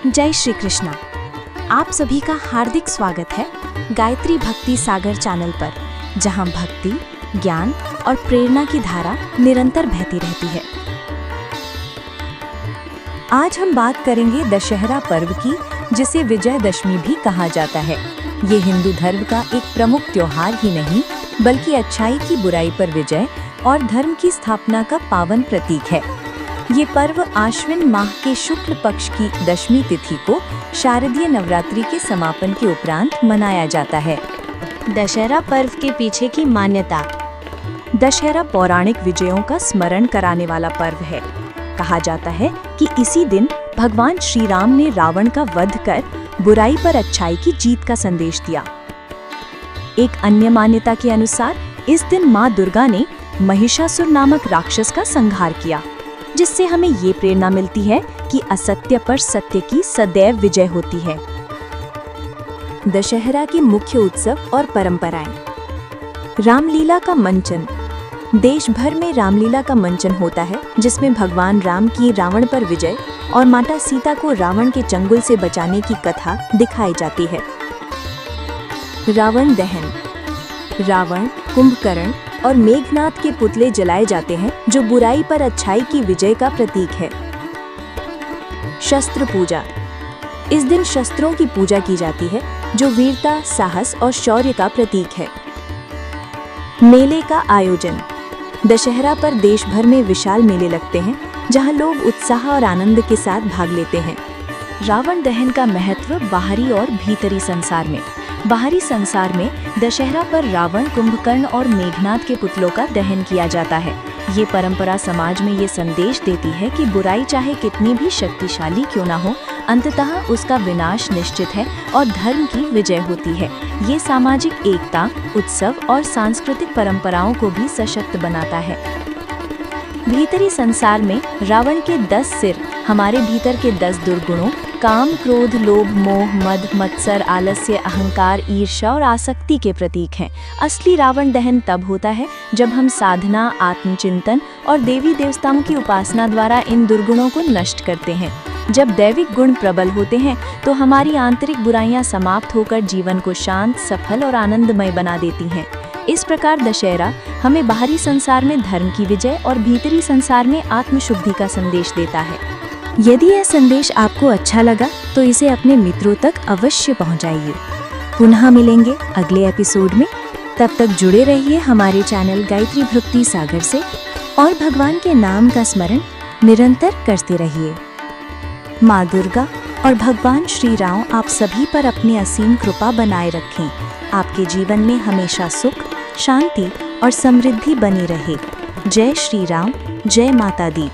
जय श्री कृष्णा। आप सभी का हार्दिक स्वागत है गायत्री भक्ति सागर चैनल पर, जहां भक्ति, ज्ञान और प्रेरणा की धारा निरंतर बहती रहती है। आज हम बात करेंगे दशहरा पर्व की, जिसे विजयदशमी भी कहा जाता है। ये हिंदू धर्म का एक प्रमुख त्योहार ही नहीं, बल्कि अच्छाई की बुराई पर विजय और धर्म की स्थापना का पावन प्रतीक है। ये पर्व आश्विन माह के शुक्ल पक्ष की दशमी तिथि को शारदीय नवरात्रि के समापन के उपरांत मनाया जाता है। दशहरा पर्व के पीछे की मान्यता। दशहरा पौराणिक विजयों का स्मरण कराने वाला पर्व है। कहा जाता है कि इसी दिन भगवान श्री राम ने रावण का वध कर बुराई पर अच्छाई की जीत का संदेश दिया। एक अन्य मान्यता के अनुसार इस दिन माँ दुर्गा ने महिषासुर नामक राक्षस का संहार किया, जिससे हमें ये प्रेरणा मिलती है कि असत्य पर सत्य की सदैव विजय होती है। दशहरा के मुख्य उत्सव और परंपराएं। रामलीला का मंचन। देश भर में रामलीला का मंचन होता है, जिसमें भगवान राम की रावण पर विजय और माता सीता को रावण के चंगुल से बचाने की कथा दिखाई जाती है। रावण दहन। रावण, कुंभकर्ण और मेघनाद के पुतले जलाए जाते हैं, जो बुराई पर अच्छाई की विजय का प्रतीक है। शस्त्र पूजा। इस दिन शस्त्रों की पूजा की जाती है, जो वीरता, साहस और शौर्य का प्रतीक है। मेले का आयोजन। दशहरा पर देश भर में विशाल मेले लगते हैं, जहां लोग उत्साह और आनंद के साथ भाग लेते हैं। रावण दहन का महत्व बाहरी और भीतरी संसार में। बाहरी संसार में दशहरा पर रावण, कुंभकर्ण और मेघनाद के पुतलों का दहन किया जाता है। ये परंपरा समाज में ये संदेश देती है कि बुराई चाहे कितनी भी शक्तिशाली क्यों ना हो, अंततः उसका विनाश निश्चित है और धर्म की विजय होती है। ये सामाजिक एकता, उत्सव और सांस्कृतिक परंपराओं को भी सशक्त बनाता है। भीतरी संसार में रावण के 10 सिर हमारे भीतर के 10 दुर्गुणों काम, क्रोध, लोभ, मोह, मद, मत्सर, आलस्य, अहंकार, ईर्ष्या और आसक्ति के प्रतीक हैं। असली रावण दहन तब होता है जब हम साधना, आत्मचिंतन और देवी देवताओं की उपासना द्वारा इन दुर्गुणों को नष्ट करते हैं। जब दैविक गुण प्रबल होते हैं तो हमारी आंतरिक बुराइयां समाप्त होकर जीवन को शांत, सफल और आनंदमय बना देती हैं। इस प्रकार दशहरा हमें बाहरी संसार में धर्म की विजय और भीतरी संसार में आत्मशुद्धि का संदेश देता है। यदि यह संदेश आपको अच्छा लगा तो इसे अपने मित्रों तक अवश्य पहुंचाइए। पुनः मिलेंगे अगले एपिसोड में। तब तक जुड़े रहिए हमारे चैनल गायत्री भक्ति सागर से और भगवान के नाम का स्मरण निरंतर करते रहिए। माँ दुर्गा और भगवान श्री राम आप सभी पर अपनी असीम कृपा बनाए रखें। आपके जीवन में हमेशा सुख, शांति और समृद्धि बनी रहे। जय श्री राम, जय माता दी।